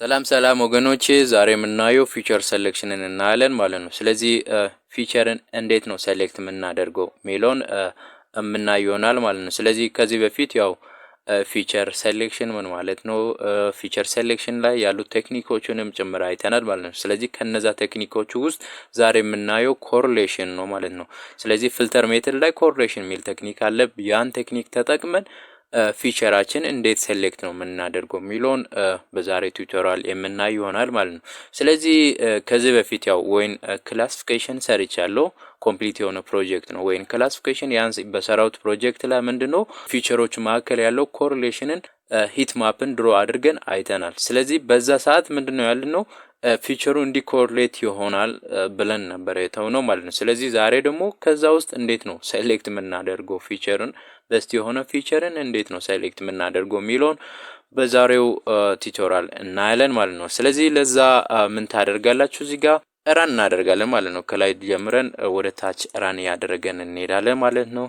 ሰላም ወገኖቼ ዛሬ የምናየው ፊቸር ሴሌክሽንን እናያለን ማለት ነው። ስለዚህ ፊቸርን እንዴት ነው ሴሌክት የምናደርገው ሚለውን የምናየው ይሆናል ማለት ነው። ስለዚህ ከዚህ በፊት ያው ፊቸር ሴሌክሽን ምን ማለት ነው፣ ፊቸር ሴሌክሽን ላይ ያሉ ቴክኒኮችንም ጭምር አይተናል ማለት ነው። ስለዚህ ከነዛ ቴክኒኮች ውስጥ ዛሬ የምናየው ኮሪሌሽን ነው ማለት ነው። ስለዚህ ፊልተር ሜተድ ላይ ኮሪሌሽን ሚል ቴክኒክ አለ። ያን ቴክኒክ ተጠቅመን ፊቸራችን እንዴት ሴሌክት ነው የምናደርገው ሚለውን በዛሬ ቱቶሪያል የምናይ ይሆናል ማለት ነው። ስለዚህ ከዚህ በፊት ያው ወይን ክላሲፊኬሽን ሰርቻለሁ። ኮምፕሊት የሆነ ፕሮጀክት ነው ወይን ክላሲፊኬሽን። ያንስ በሰራውት ፕሮጀክት ላይ ምንድነው ፊቸሮች መካከል ያለው ኮሪሌሽንን ሂት ማፕን ድሮ አድርገን አይተናል። ስለዚህ በዛ ሰዓት ምንድነው ያልነው ፊቸሩ እንዲኮሪሌት ይሆናል ብለን ነበር የተውነው ማለት ነው። ስለዚህ ዛሬ ደግሞ ከዛ ውስጥ እንዴት ነው ሴሌክት የምናደርገው ፊቸርን በስቲ የሆነ ፊቸርን እንዴት ነው ሴሌክት የምናደርገው ሚለውን በዛሬው ቱቶሪያል እናያለን ማለት ነው። ስለዚህ ለዛ ምን ታደርጋላችሁ እዚህ ጋር ራን እናደርጋለን ማለት ነው። ከላይ ጀምረን ወደ ታች ራን ያደረገን እንሄዳለን ማለት ነው።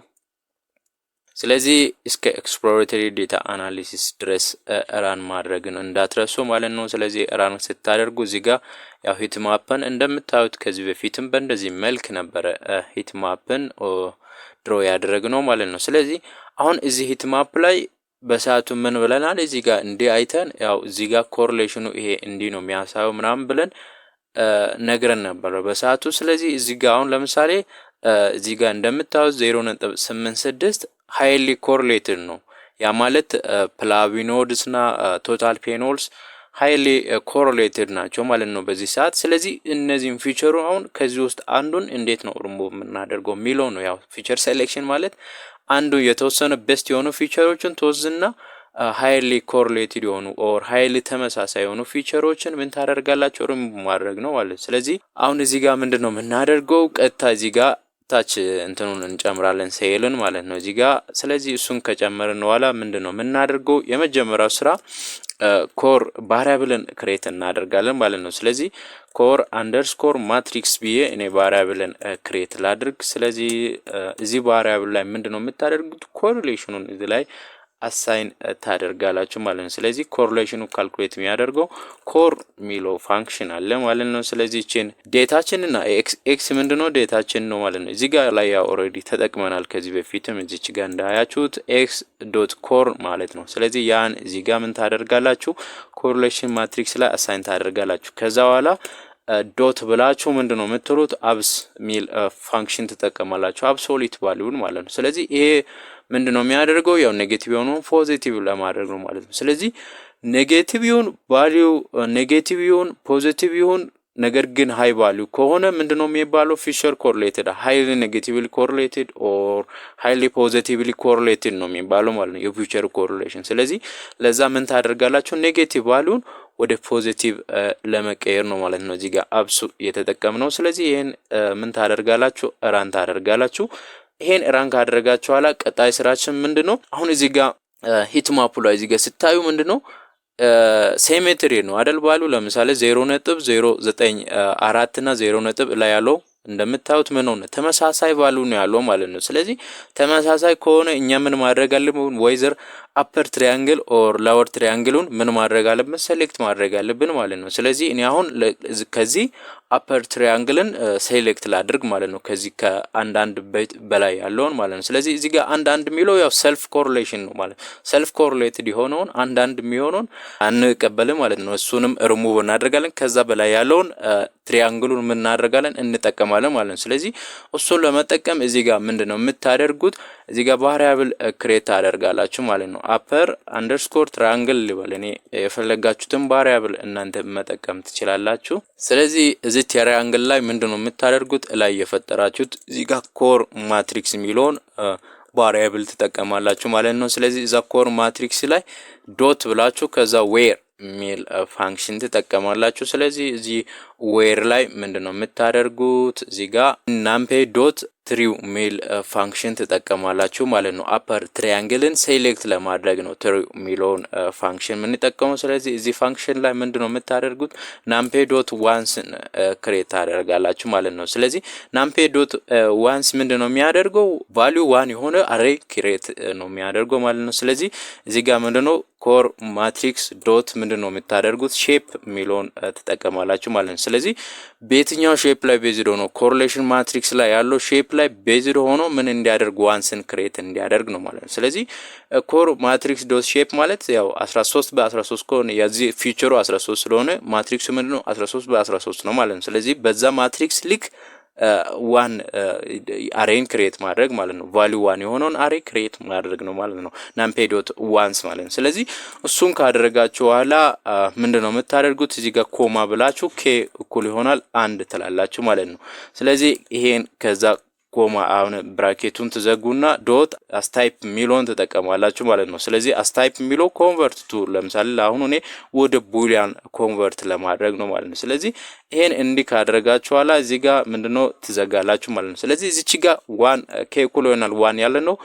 ስለዚህ እስከ ኤክስፕሎሬተሪ ዴታ አናሊሲስ ድረስ ራን ማድረግን እንዳትረሱ ማለት ነው። ስለዚህ ራን ስታደርጉ እዚህ ጋር ያው ሂት ማፕን እንደምታዩት ከዚህ በፊትም በእንደዚህ መልክ ነበረ ሂት ማፕን ድሮ ያደረግነው ማለት ነው። ስለዚህ አሁን እዚህ ሂት ማፕ ላይ በሰዓቱ ምን ብለናል? እዚህ ጋር እንዲህ አይተን ያው እዚህ ጋር ኮሪሌሽኑ ይሄ እንዲህ ነው የሚያሳየው ምናምን ብለን ነግረን ነበር በሰዓቱ። ስለዚህ እዚህ ጋር አሁን ለምሳሌ እዚህ ጋር እንደምታዩት 0.86 ሃይሊ ኮሪሌትድ ነው። ያ ማለት ፕላቪኖድስ እና ቶታል ፔኖልስ ሃይሊ ኮሪሌትድ ናቸው ማለት ነው በዚህ ሰዓት። ስለዚህ እነዚህን ፊቸሩ አሁን ከዚህ ውስጥ አንዱን እንዴት ነው ሪሙቭ የምናደርገው ሚለው ነው። ያው ፊቸር ሴሌክሽን ማለት አንዱ የተወሰነ ቤስት የሆኑ ፊቸሮችን ተወዝና ሃይሊ ኮሪሌትድ የሆኑ ኦር ሃይሊ ተመሳሳይ የሆኑ ፊቸሮችን ምን ታደርጋላችሁ ሪሙቭ ማድረግ ነው ማለት። ስለዚህ አሁን እዚህ ጋር ምንድነው የምናደርገው ቀጥታ እዚህ ጋር ታች እንትኑን እንጨምራለን ሴልን ማለት ነው እዚህ ጋር። ስለዚህ እሱን ከጨመርን በኋላ ምንድነው የምናደርገው የመጀመሪያው ስራ ኮር ቫሪያብልን ክሬት እናደርጋለን ማለት ነው። ስለዚህ ኮር አንደርስኮር ማትሪክስ ብዬ እኔ ቫሪያብልን ክሬት ላድርግ። ስለዚህ እዚህ ቫሪያብል ላይ ምንድነው የምታደርጉት ኮሪሌሽኑን እዚህ ላይ አሳይን ታደርጋላችሁ ማለት ነው። ስለዚህ ኮሪሌሽኑ ካልኩሌት የሚያደርገው ኮር ሚለው ፋንክሽን አለ ማለት ነው። ስለዚህ እቺን ዴታችንና ኤክስ ምንድነው ዴታችን ነው ማለት ነው። እዚህ ጋር ላይ ያው ኦሬዲ ተጠቅመናል ከዚህ በፊትም እዚች ጋር እንዳያችሁት x.core ማለት ነው። ስለዚህ ያን እዚህ ጋር ምን ታደርጋላችሁ ኮሪሌሽን ማትሪክስ ላይ አሳይን ታደርጋላችሁ። ከዛ በኋላ ዶት ብላችሁ ምንድነው የምትሉት አብስ ሚል ፋንክሽን ተጠቀማላችሁ አብሶሉት ቫልዩን ማለት ነው። ስለዚህ ይሄ ምንድነው የሚያደርገው ያው ኔጌቲቭ የሆነው ፖዚቲቭ ለማድረግ ነው ማለት ነው። ስለዚህ ኔጌቲቭ ይሁን ቫልዩ ኔጌቲቭ ይሁን ፖዚቲቭ ይሁን ነገር ግን ሃይ ቫልዩ ከሆነ ምንድነው የሚባለው ፊቸር ኮሪሌትድ ሃይሊ ኔጌቲቭሊ ኮሪሌትድ ኦር ሃይሊ ፖዚቲቭሊ ኮሪሌትድ ነው የሚባለው ማለት ነው የፊቸር ኮሪሌሽን። ስለዚህ ለዛ ምን ታደርጋላችሁ ኔጌቲቭ ቫልዩን ወደ ፖዚቲቭ ለመቀየር ነው ማለት ነው እዚህ ጋር አብሱ የተጠቀምነው። ስለዚህ ይሄን ምን ታደርጋላችሁ ራን ታደርጋላችሁ። ይሄን ራን ካደረጋችሁ ኋላ ቀጣይ ስራችን ምንድነው አሁን እዚህ ጋር ሂት ማፑ ላይ እዚህ ጋር ስታዩ ምንድነው ሲሜትሪ ነው አይደል ባሉ ለምሳሌ 0.094 እና 0 ላይ ያለው እንደምታዩት ምን ሆነ ተመሳሳይ ቫልዩ ነው ያለው ማለት ነው። ስለዚህ ተመሳሳይ ከሆነ እኛ ምን ማድረግ አለብን ወይዘር አፐር ትሪያንግል ኦር ሎወር ትሪያንግሉን ምን ማድረግ አለብን ሴሌክት ማድረግ አለብን ማለት ነው። ስለዚህ እኔ አሁን ከዚህ አፐር ትሪያንግልን ሴሌክት ላድርግ ማለት ነው ከዚህ ከአንዳንድ በላይ ያለውን ማለት ነው። ስለዚህ እዚህ ጋር አንዳንድ የሚለው ያው ሰልፍ ኮሪሌሽን ነው ማለት ሰልፍ ኮሪሌትድ የሆነውን አንዳንድ የሚሆነውን አንቀበልም ማለት ነው። እሱንም ሪሙቭ እናደርጋለን። ከዛ በላይ ያለውን ትሪያንግሉን ምን እናደርጋለን እንጠቀማለን ማለት ነው። ስለዚህ እሱን ለመጠቀም እዚህ ጋር ምንድነው የምታደርጉት እዚህ ጋር ቫሪያብል ክሬት ታደርጋላችሁ ማለት ነው። አፐር አንደርስኮር ትራያንግል ሊበል እኔ የፈለጋችሁትን ቫሪያብል እናንተ መጠቀም ትችላላችሁ። ስለዚህ እዚህ ትራያንግል ላይ ምንድነው የምታደርጉት ላይ የፈጠራችሁት እዚህ ጋር ኮር ማትሪክስ የሚለውን ቫሪያብል ትጠቀማላችሁ ማለት ነው። ስለዚህ እዛ ኮር ማትሪክስ ላይ ዶት ብላችሁ ከዛ ዌር ሚል ፋንክሽን ትጠቀማላችሁ። ስለዚህ እዚህ ዌር ላይ ምንድነው የምታደርጉት እዚህ ጋር numpy ዶት ትሪው ሚል ፋንክሽን ተጠቀማላችሁ ማለት ነው። አፐር ትሪያንግልን ሴሌክት ለማድረግ ነው ትሪው ሚለውን ፋንክሽን የምንጠቀመው። ስለዚህ እዚህ ፋንክሽን ላይ ምንድነው የምታደርጉት numpy ዶት ዋንስ ክሬት ታደርጋላችሁ ማለት ነው። ስለዚህ numpy ዶት ዋንስ ምንድነው የሚያደርገው ቫልዩ 1 የሆነ አሬ ክሬት ነው የሚያደርገው ማለት ነው። ስለዚህ እዚህ ጋር ምንድነው ኮር ማትሪክስ ዶት ምንድነው የምታደርጉት ሼፕ ሚለውን ተጠቀማላችሁ ማለት ነው። ስለዚህ በየትኛው ሼፕ ላይ ቤዝድ ሆኖ ኮሪሌሽን ማትሪክስ ላይ ያለው ሼፕ ላይ ቤዝድ ሆኖ ምን እንዲያደርግ ዋንስን ክሬት እንዲያደርግ ነው ማለት ነው። ስለዚህ ኮር ማትሪክስ ዶት ሼፕ ማለት ያው 13 በ13 ከሆነ የዚህ ፊቸሩ 13 ስለሆነ ማትሪክሱ ምንድነው 13 በ13 ነው ማለት ነው። ስለዚህ በዛ ማትሪክስ ልክ ዋን አሬን ክሬት ማድረግ ማለት ነው። ቫልዩ 1 የሆነውን አሬ ክሬት ማድረግ ነው ማለት ነው numpy ዶት ዋንስ ማለት ነው። ስለዚህ እሱን ካደረጋችሁ በኋላ ምንድነው የምታደርጉት እዚህ ጋር ኮማ ብላችሁ k እኩል ይሆናል 1 ትላላችሁ ማለት ነው። ስለዚህ ይሄን ከዛ ኮማ አሁን ብራኬቱን ተዘጉና ዶት አስታይፕ ሚሎን ተጠቀማላችሁ ማለት ነው። ስለዚህ አስታይፕ ሚሎ ኮንቨርት ቱ ለምሳሌ አሁን እኔ ወደ ቡሊያን ኮንቨርት ለማድረግ ነው ማለት ነው። ስለዚህ ይሄን እንዲህ ካደረጋችሁ በኋላ እዚህ ጋር ምንድነው ትዘጋላችሁ ማለት ነው። ስለዚህ እዚች ጋር 1 k እኩል ይሆናል 1 ያለ ነው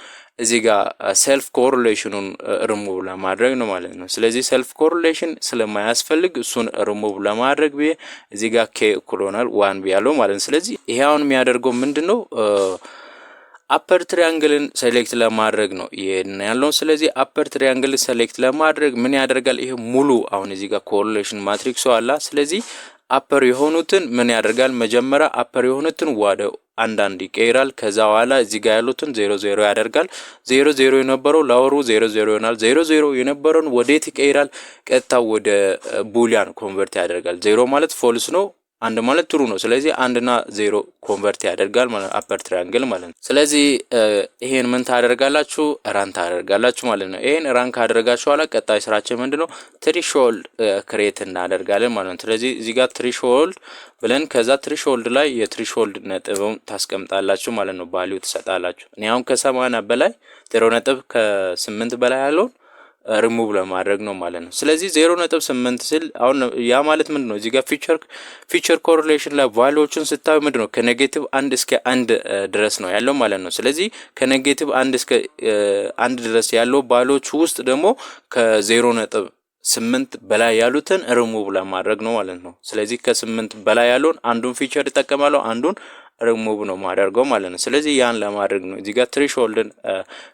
እዚህ ጋር ሴልፍ ኮሪሌሽኑን ሪሙቭ ለማድረግ ነው ማለት ነው። ስለዚህ ሴልፍ ኮሪሌሽን ስለማያስፈልግ እሱን ሪሙቭ ለማድረግ እዚህ ጋር k እኩል ይሆናል 1 ቢያለው ማለት ነው። ስለዚህ ይሄ አሁን የሚያደርገው ምንድነው አፐር ትሪያንግልን ሴሌክት ለማድረግ ነው ይሄን ያለው። ስለዚህ አፐር ትሪያንግልን ሴሌክት ለማድረግ ምን ያደርጋል ይሄ ሙሉ አሁን እዚህ ጋር ኮሪሌሽን ማትሪክሱ አለ። ስለዚህ አፐር የሆኑትን ምን ያደርጋል መጀመሪያ አፐር የሆኑትን ወደ አንዳንድ ይቀይራል። ከዛ በኋላ እዚህ ጋር ያሉትን 00 ያደርጋል። 00 የነበረው ላወሩ 00 ይሆናል። 00 የነበረውን ወዴት ይቀይራል ቀጥታ ወደ ቡሊያን ኮንቨርት ያደርጋል። 0 ማለት ፎልስ ነው አንድ ማለት ትሩ ነው። ስለዚህ 1 እና 0 ኮንቨርት ያደርጋል ማለት አፐር ትሪያንግል ማለት ነው። ስለዚህ ይሄን ምን ታደርጋላችሁ ራን ታደርጋላችሁ ማለት ነው። ይሄን ራን ካደረጋችሁ በኋላ ቀጣይ ስራችን ምንድነው ትሪሾልድ ክሬት እናደርጋለን ማለት ነው። ስለዚህ እዚህ ጋር ትሪሾልድ ብለን ከዛ ትሪሾልድ ላይ የትሪሾልድ ነጥብን ታስቀምጣላችሁ ማለት ነው። ቫልዩ ትሰጣላችሁ። እኔ አሁን ከ80 በላይ 0.8 በላይ ያለው ሪሙቭ ለማድረግ ነው ማለት ነው። ስለዚህ 0.8 ስል አሁን ያ ማለት ምንድነው እዚህ ጋር ፊቸር ኮሪሌሽን ላይ ቫልዩዎችን ስታዩ ምንድነው ከኔጌቲቭ 1 እስከ 1 ድረስ ነው ያለው ማለት ነው። ስለዚህ ከኔጌቲቭ 1 እስከ 1 ድረስ ያለው ቫልዩዎች ውስጥ ደግሞ ከ0.8 በላይ ያሉትን ሪሙቭ ለማድረግ ነው ማለት ነው። ስለዚህ ከ8 በላይ ያለውን አንዱን ፊቸር ይጠቀማለሁ አንዱን ሪሙቭ ነው ማድረገው ማለት ነው። ስለዚህ ያን ለማድረግ ነው እዚህ ጋር ትሪሾልድን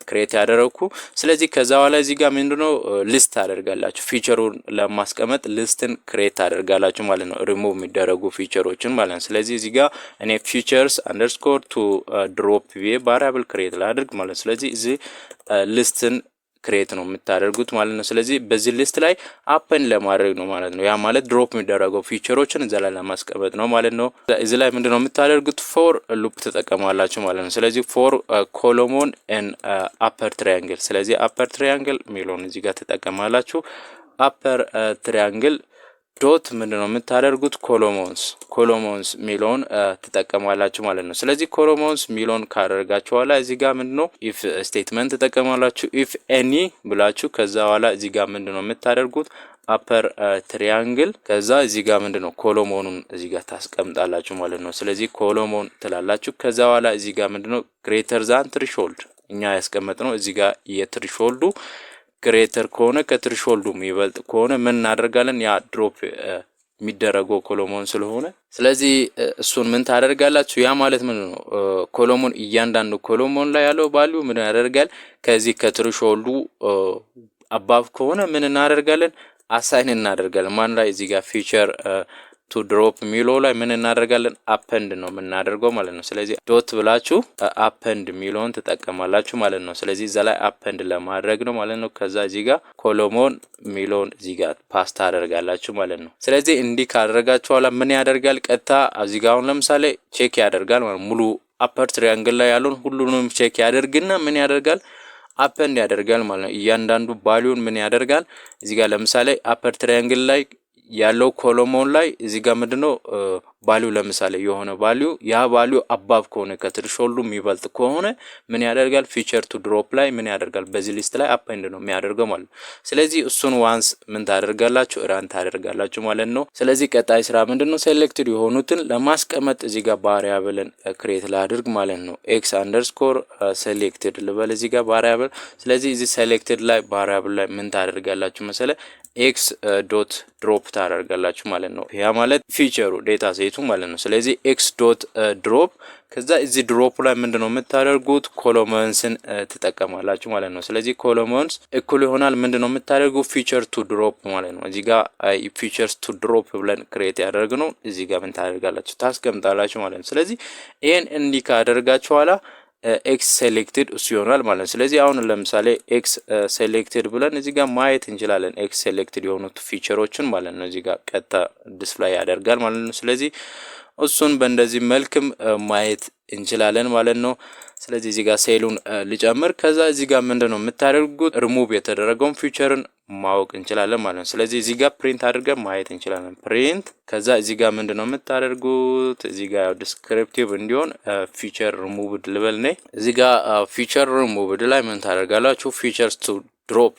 ክሬት ያደረኩ። ስለዚህ ከዛ በኋላ እዚህ ጋር ምንድነው ሊስት አደርጋላችሁ ፊቸሩን ለማስቀመጥ ሊስትን ክሬት አደርጋላችሁ ማለት ነው። ሪሙቭ የሚደረጉ ፊቸሮችን ማለት ነው። ስለዚህ እዚህ ጋር እኔ ፊቸርስ አንደርስኮር ቱ ድሮፕ ቫሪያብል ክሬት ላድርግ ማለት ነው። ስለዚህ እዚህ ሊስትን ክሬት ነው የምታደርጉት ማለት ነው። ስለዚህ በዚህ ሊስት ላይ አፕን ለማድረግ ነው ማለት ነው። ያ ማለት ድሮፕ የሚደረገው ፊቸሮችን እዛ ላይ ለማስቀመጥ ነው ማለት ነው። እዚህ ላይ ምንድነው የምታደርጉት ፎር ሉፕ ተጠቀማላችሁ ማለት ነው። ስለዚህ ፎር ኮሎሞን ኤን አፐር ትሪያንግል። ስለዚህ አፐር ትሪያንግል ሚለውን እዚህ ጋር ተጠቀማላችሁ። አፐር ትሪያንግል ዶት ምንድነው የምታደርጉት ኮሎሞንስ ሚለውን ተጠቀማላችሁ ማለት ነው። ስለዚህ ኮሎሞንስ ሚለውን ካደረጋችሁ በኋላ እዚህ ጋር ምንድነው ኢፍ ስቴትመንት ተጠቀማላችሁ። ኢፍ ኤኒ ብላችሁ ከዛ በኋላ እዚህ ጋር ምንድነው የምታደርጉት አፐር ትሪያንግል ከዛ እዚህ ጋር ምንድነው ኮሎሞኑን እዚህ ጋር ታስቀምጣላችሁ ማለት ነው። ስለዚህ ኮሎሞን ትላላችሁ። ከዛ በኋላ እዚህ ጋር ምንድነው ግሬተር ዛን ትሪሾልድ እኛ ያስቀመጥነው እዚህ ጋር የትሪሾልዱ ግሬተር ከሆነ ከትሪሾልዱ የሚበልጥ ከሆነ ምን እናደርጋለን ያ ድሮፕ የሚደረገው ኮሎሞን ስለሆነ ስለዚህ እሱን ምን ታደርጋላችሁ ያ ማለት ምን ነው ኮሎሞን እያንዳንዱ ኮሎሞን ላይ ያለው ቫልዩ ምን ያደርጋል ከዚህ ከትሪሾልዱ አባቭ ከሆነ ምን እናደርጋለን አሳይን እናደርጋለን ማን ላይ እዚህ ጋር ፊቸር ቱ ድሮፕ ሚሎ ላይ ምን እናደርጋለን አፐንድ ነው የምናደርገው ማለት ነው። ስለዚህ ዶት ብላችሁ አፐንድ ሚሎን ተጠቀማላችሁ ማለት ነው። ስለዚህ እዛ ላይ አፐንድ ለማድረግ ነው ማለት ነው። ከዛ እዚህ ጋር ኮሎሞን ሚሎን እዚህ ጋር ፓስታ አደርጋላችሁ ማለት ነው። ስለዚህ እንዲህ ካደረጋችሁ በኋላ ምን ያደርጋል ቀጥታ እዚህ ጋር አሁን ለምሳሌ ቼክ ያደርጋል ማለት ሙሉ አፐር ትሪያንግል ላይ ያለውን ሁሉንም ቼክ ያደርግና ምን ያደርጋል አፐንድ ያደርጋል ማለት ነው። እያንዳንዱ ቫልዩን ምን ያደርጋል እዚህ ጋር ለምሳሌ አፐር ትሪያንግል ላይ ያለው ኮሎሞን ላይ እዚህ ጋር ምንድነው ቫልዩ ለምሳሌ የሆነ ቫልዩ ያ ቫልዩ አባብ ከሆነ ከትሪሾልዱ የሚበልጥ ከሆነ ምን ያደርጋል ፊቸር ቱ ድሮፕ ላይ ምን ያደርጋል በዚህ ሊስት ላይ አፔንድ ነው የሚያደርገው ማለት ነው። ስለዚህ እሱን ዋንስ ምን ታደርጋላችሁ ራን ታደርጋላችሁ ማለት ነው። ስለዚህ ቀጣይ ስራ ምንድነው ሴሌክትድ የሆኑትን ለማስቀመጥ እዚህ ጋር ቫሪያብልን ክሬት ላድርግ ማለት ነው። ኤክስ አንደርስኮር ሴሌክትድ ልበል እዚህ ጋር ቫሪያብል። ስለዚህ እዚህ ሴሌክትድ ላይ ቫሪያብል ላይ ምን ታደርጋላችሁ መሰለ ኤክስ ዶት ድሮፕ ታደርጋላችሁ ማለት ነው። ያ ማለት ፊቸሩ ዴታ ሴቱ ማለት ነው። ስለዚህ ኤክስ ዶት ድሮፕ ከዛ እዚህ ድሮፕ ላይ ምንድነው የምታደርጉት ኮሎመንስን ትጠቀማላችሁ ማለት ነው። ስለዚህ ኮሎመንስ እኩል ይሆናል ምንድነው የምታደርጉት ፊቸር ቱ ድሮፕ ማለት ነው። እዚህ ጋር ፊቸርስ ቱ ድሮፕ ብለን ክሬት ያደርግነው እዚህ ጋር ምን ታደርጋላችሁ ታስቀምጣላችሁ ማለት ነው። ስለዚህ ይሄን እንዲህ ካደርጋችሁ ኋላ ኤክስ ሴሌክትድ እሱ ይሆናል ማለት ነው። ስለዚህ አሁን ለምሳሌ ኤክስ ሴሌክትድ ብለን እዚህ ጋር ማየት እንችላለን ኤክስ ሴሌክትድ የሆኑት ፊቸሮችን ማለት ነው። እዚህ ጋር ቀጥታ ዲስፕላይ ያደርጋል ማለት ነው። ስለዚህ እሱን በእንደዚህ መልክም ማየት እንችላለን ማለት ነው። ስለዚህ እዚህ ጋር ሴሉን ልጨምር ከዛ እዚህ ጋር ምንድነው የምታደርጉት ሪሙቭ የተደረገውን ፊቸርን ማወቅ እንችላለን ማለት ነው። ስለዚህ እዚህ ጋር ፕሪንት አድርገን ማየት እንችላለን ፕሪንት ከዛ እዚህ ጋር ምንድነው የምታደርጉት እዚህ ጋር ዲስክሪፕቲቭ እንዲሆን ፊቸር ሪሙቭድ ልበል ነኝ። እዚህ ጋር ፊቸር ሪሙቭድ ላይ ምን ታደርጋላችሁ ፊቸርስ ቱ ድሮፕ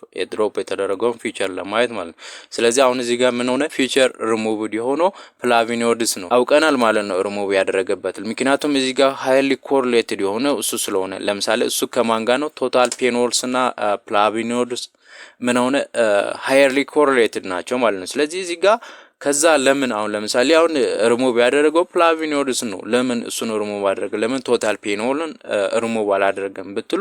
የተደረገውን ፊቸር ለማየት ማለት ነው። ስለዚህ አሁን እዚህ ጋር ምን ሆነ ፊቸር ሪሙቭድ የሆነው ፍላቪኖድስ ነው አውቀናል ማለት ነው ሪሙቭ ያደረገበት ምክንያቱም እዚህ ጋር ሃይሊ ኮሪሌትድ የሆነ እሱ ስለሆነ ለምሳሌ እሱ ከማን ጋር ነው ቶታል ፔኖልስ እና ፍላቪኖድስ ምን ሆነ ሃይሊ ኮሪሌትድ ናቸው ማለት ነው። ስለዚህ እዚህ ጋር ከዛ ለምን አሁን ለምሳሌ አሁን ሪሙቭ ያደረገው ፍላቪኖድስ ነው ለምን እሱን ሪሙቭ አደረገ ለምን ቶታል ፔኖልን ሪሙቭ አላደረገም ብትሉ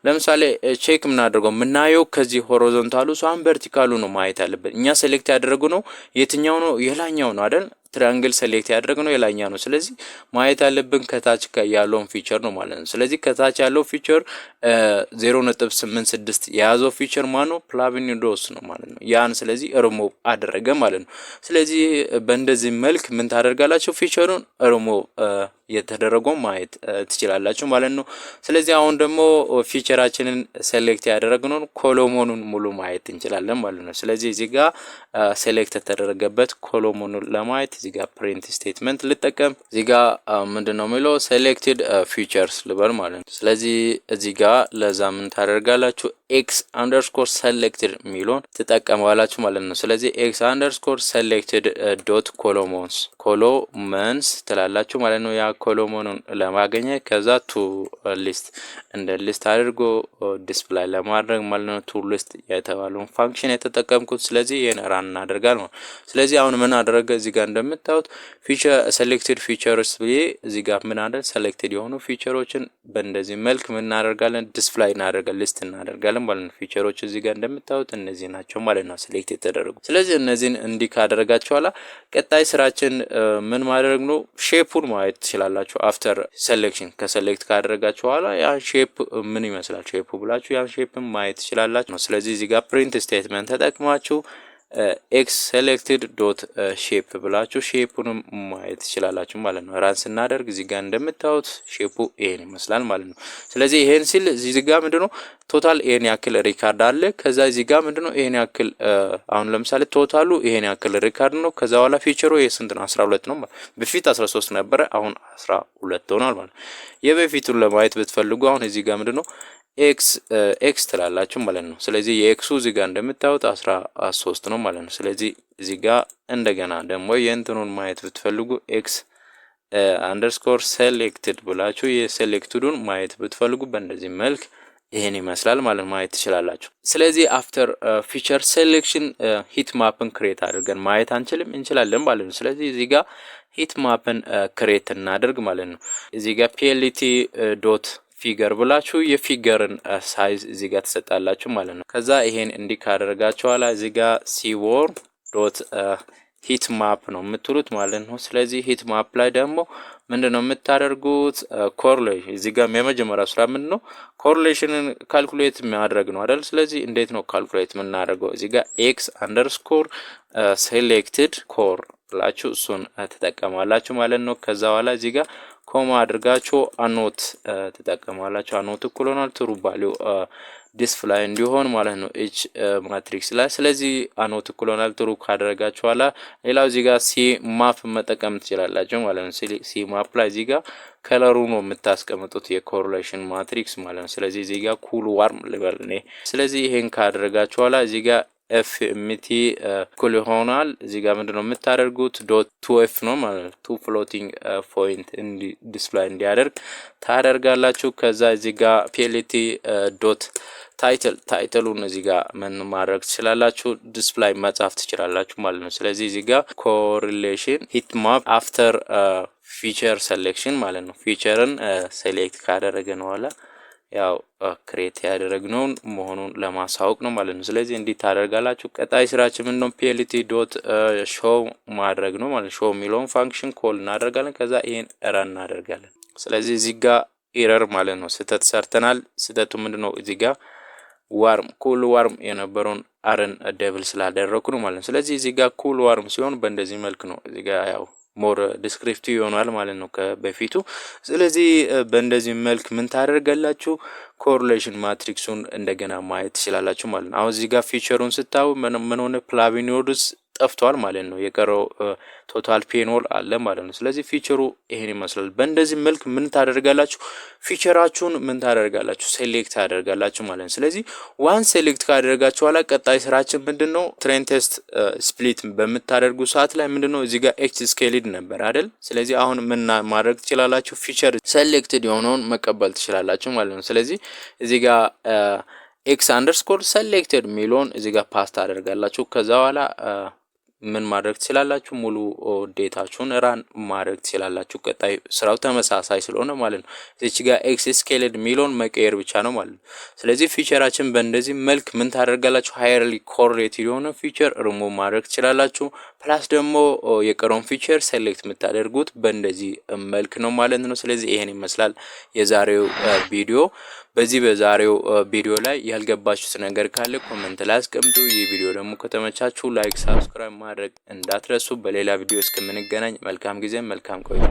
ለምሳሌ ቼክ ምናደርገው ምናየው ከዚህ ሆሪዞንታሉ ሳን ቨርቲካሉ ነው ማየት ያለበት እኛ ሴሌክት ያደረገው ነው የትኛው ነው የላኛው ነው አይደል ትራያንግል ሴሌክት ያደረግነው የላኛ ነው። ስለዚህ ማየት ያለብን ከታች ያለውን ፊቸር ነው ማለት ነው። ስለዚህ ከታች ያለው ፊቸር 0.86 የያዘው ፊቸር ማነው ፍላቪኖድስ ነው ማለት ነው ያን ስለዚህ ሪሙቭ አደረገ ማለት ነው። ስለዚህ በእንደዚህ መልክ ምን ታደርጋላችሁ ፊቸሩን ሪሙቭ የተደረገው ማየት ትችላላችሁ ማለት ነው። ስለዚህ አሁን ደግሞ ፊቸራችንን ሴሌክት ያደረግነው ኮሎሞኑን ሙሉ ማየት እንችላለን ማለት ነው። ስለዚህ እዚህ ጋር ሴሌክት የተደረገበት ኮሎሞኑን ለማየት እዚህ ጋር ፕሪንት ስቴትመንት ልጠቀም እዚህ ጋር ምንድነው የሚለው ሴሌክትድ ፊቸርስ ልበል ማለት ነው። ስለዚህ እዚህ ጋር ለዛ ምን ታደርጋላችሁ ኤክስ አንደርስኮር ሴሌክትድ የሚለውን ትጠቀማላችሁ ማለት ነው። ስለዚህ ኤክስ አንደርስኮር ሴሌክትድ ዶት ኮሎመንስ ትላላችሁ ማለት ነው። ያ ኮሎሞኑን ለማግኘት ከዛ ቱ ሊስት እንደ ሊስት አድርጎ ዲስፕላይ ለማድረግ ማለት ነው ቱ ሊስት የተባለውን ፋንክሽን የተጠቀምኩት ስለዚህ ይሄን ራን እናደርጋለን ማለት ስለዚህ አሁን ምን አደረገ እዚህ ጋር እንደምታዩት ፊቸር ሴሌክትድ ፊቸርስ ብዬ እዚህ ጋር ምን አደረገ ሴሌክትድ የሆኑ ፊቸሮችን በእንደዚህ መልክ ምን እናደርጋለን ዲስፕላይ እናደርጋለን ሊስት እናደርጋለን ማለት ነው። ፊቸሮች እዚህ ጋር እንደምታዩት እነዚህ ናቸው ማለት ነው ሴሌክት የተደረጉ። ስለዚህ እነዚህን እንዲህ ካደረጋችሁ በኋላ ቀጣይ ስራችን ምን ማድረግ ነው ሼፑን ማየት ትችላላችሁ። አፍተር ሴሌክሽን ከሴሌክት ካደረጋችሁ በኋላ ያ ሼፕ ምን ይመስላል ሼፑ ብላችሁ ያን ሼፕን ማየት ትችላላችሁ ነው። ስለዚህ እዚህ ጋር ፕሪንት ስቴትመንት ተጠቅማችሁ ኤክስ ሴሌክትድ ዶት ሼፕ ብላችሁ ሼፑንም ማየት ትችላላችሁ ማለት ነው። ራን ስናደርግ እዚህ ጋር እንደምታዩት ሼፑ ይሄን ይመስላል ማለት ነው። ስለዚህ ይሄን ሲል እዚህ ጋር ምንድነው ቶታል ይሄን ያክል ሪካርድ አለ ከዛ እዚህ ጋር ምንድነው ይሄን ያክል አሁን ለምሳሌ ቶታሉ ይሄን ያክል ሪካርድ ነው ከዛ በኋላ ፊቸሩ የስንት ነው 12 ነው በፊት 13 ነበረ አሁን 12 ሆኗል ማለት ነው። የበፊቱን ለማየት ብትፈልጉ አሁን እዚህ ጋር ምንድነው ኤክስ ትላላችሁ ማለት ነው። ስለዚህ የኤክሱ እዚህ ጋር እንደምታዩት 13 ነው ማለት ነው። ስለዚህ እዚህ ጋር እንደገና ደግሞ የእንትኑን ማየት ብትፈልጉ ኤክስ አንደርስኮር ሴሌክትድ ብላችሁ የሴሌክትዱን ማየት ብትፈልጉ በእንደዚህ መልክ ይሄን ይመስላል ማለት ማየት ትችላላችሁ። ስለዚህ አፍተር ፊቸር ሴሌክሽን ሂት ማፕን ክሬት አድርገን ማየት አንችልም እንችላለን ማለት ነው። ስለዚህ እዚህ ጋር ሂት ማፕን ክሬት እናደርግ ማለት ነው። እዚህ ጋር ፒኤልቲ ዶት ፊገር ብላችሁ የፊገርን ሳይዝ እዚህ ጋር ተሰጣላችሁ ማለት ነው። ከዛ ይሄን እንዲህ ካደረጋችሁ በኋላ እዚህ ጋር ሲወርድ ዶት ሂት ማፕ ነው የምትሉት ማለት ነው። ስለዚህ ሂት ማፕ ላይ ደግሞ ምንድነው የምታደርጉት ኮሪሌሽን እዚህ ጋር የመጀመሪያው ስራ ምንድነው ኮሪሌሽንን ካልኩሌት ማድረግ ነው አይደል? ስለዚህ እንዴት ነው ካልኩሌት የምናደርገው እዚህ ጋር ኤክስ አንደርስኮር ሴሌክትድ ኮር ብላችሁ እሱን ተጠቀማላችሁ ማለት ነው። ከዛ በኋላ እዚህ ጋር ኮማ አድርጋችሁ አኖት ተጠቀማላችሁ። አኖት እኩል ሆኗል ትሩ ቫልዩ ዲስፕላይ እንዲሆን ማለት ነው ኤች ማትሪክስ ላይ። ስለዚህ አኖት እኩል ሆናል ትሩ ካደረጋችሁ በኋላ ሌላው እዚህ ጋር ሲ ማፕ መጠቀም ትችላላችሁ ማለት ነው። ሲ ማፕ ላይ እዚህ ጋር ከለሩ ነው የምታስቀምጡት የኮሪሌሽን ማትሪክስ ማለት ነው። ስለዚህ እዚህ ጋር ኩል ዋርም ልበል እኔ። ስለዚህ ይሄን ካደረጋችሁ በኋላ እዚህ ጋር ኤፍ ኤምቲ እኩል ይሆናል እዚህ ጋር ምንድነው የምታደርጉት ዶት ቱ ኤፍ ነው ማለት ነው። ቱ ፍሎቲንግ ፖይንት ዲስፕላይ እንዲያደርግ ታደርጋላችሁ። ከዛ እዚህ ጋር ፒኤልቲ ዶት ታይትሉን እዚህ ጋር ምን ማድረግ ትችላላችሁ ዲስፕላይ መጻፍ ትችላላችሁ ማለት ነው። ስለዚህ እዚህ ጋር ኮሪሌሽን ሂት ማፕ አፍተር ፊቸር ሴሌክሽን ማለት ነው። ፊቸርን ሴሌክት ካደረገን በኋላ ያው ክሬት ያደረግነውን መሆኑን ለማሳወቅ ነው ማለት ነው። ስለዚህ እንዲህ ታደርጋላችሁ። ቀጣይ ስራችን ምንድነው ፒኤልቲ ዶት ሾው ማድረግ ነው ማለት ሾው የሚለውን ፋንክሽን ኮል እናደርጋለን። ከዛ ይሄን ረን እናደርጋለን። ስለዚህ እዚህ ጋር ኤረር ማለት ነው ስህተት ሰርተናል። ስህተቱ ምንድነው እዚህ ጋር ዋርም ኩል ዋርም የነበረውን አርን ደብል ስላደረኩ ነው ማለት ነው። ስለዚህ እዚህ ጋር ኩል ዋርም ሲሆን በእንደዚህ መልክ ነው እዚህ ጋር ያው ሞር ዲስክሪፕቲቭ ይሆናል ማለት ነው ከበፊቱ። ስለዚህ በእንደዚህ መልክ ምን ታደርጋላችሁ ኮሪሌሽን ማትሪክሱን እንደገና ማየት ትችላላችሁ ማለት ነው። አሁን እዚህ ጋር ፊቸሩን ስታዩ ምን ሆነ ፕላቪኖድስ ጠፍቷል ማለት ነው። የቀረው ቶታል ፔኖል አለ ማለት ነው። ስለዚህ ፊቸሩ ይሄን ይመስላል። በእንደዚህ መልክ ምን ታደርጋላችሁ ፊቸራችሁን ምን ታደርጋላችሁ ሴሌክት ታደርጋላችሁ ማለት ነው። ስለዚህ ዋን ሴሌክት ካደረጋችሁ በኋላ ቀጣይ ስራችን ምንድነው ትሬን ቴስት ስፕሊት በምታደርጉ ሰዓት ላይ ምንድነው እዚህ ጋር ኤክስ ስኬልድ ነበር አይደል? ስለዚህ አሁን ምን ማድረግ ትችላላችሁ ፊቸር ሴሌክትድ የሆነውን መቀበል ትችላላችሁ ማለት ነው። ስለዚህ እዚህ ጋር ኤክስ አንደርስኮር ሴሌክትድ ሚሊዮን እዚህ ጋር ፓስ ታደርጋላችሁ። ከዛ በኋላ ምን ማድረግ ትችላላችሁ ሙሉ ዴታችሁን ራን ማድረግ ትችላላችሁ። ቀጣይ ስራው ተመሳሳይ ስለሆነ ማለት ነው። እዚህ ጋር ኤክስ ስኬልድ ሚሊዮን መቀየር ብቻ ነው ማለት ነው። ስለዚህ ፊቸራችን በእንደዚህ መልክ ምን ታደርጋላችሁ ሃይርሊ ኮሬሌትድ የሆነ ፊቸር ሪሙቭ ማድረግ ትችላላችሁ። ፕላስ ደግሞ የቀረውን ፊቸር ሴሌክት የምታደርጉት በእንደዚህ መልክ ነው ማለት ነው። ስለዚህ ይሄን ይመስላል የዛሬው ቪዲዮ። በዛሬው ቪዲዮ ላይ ያልገባችሁት ነገር ካለ ኮሜንት ላይ አስቀምጡ። ይህ ቪዲዮ ደግሞ ከተመቻችሁ ላይክ፣ ሰብስክራይብ ማድረግ እንዳትረሱ። በሌላ ቪዲዮ እስከምንገናኝ መልካም ጊዜ፣ መልካም ቆይታ።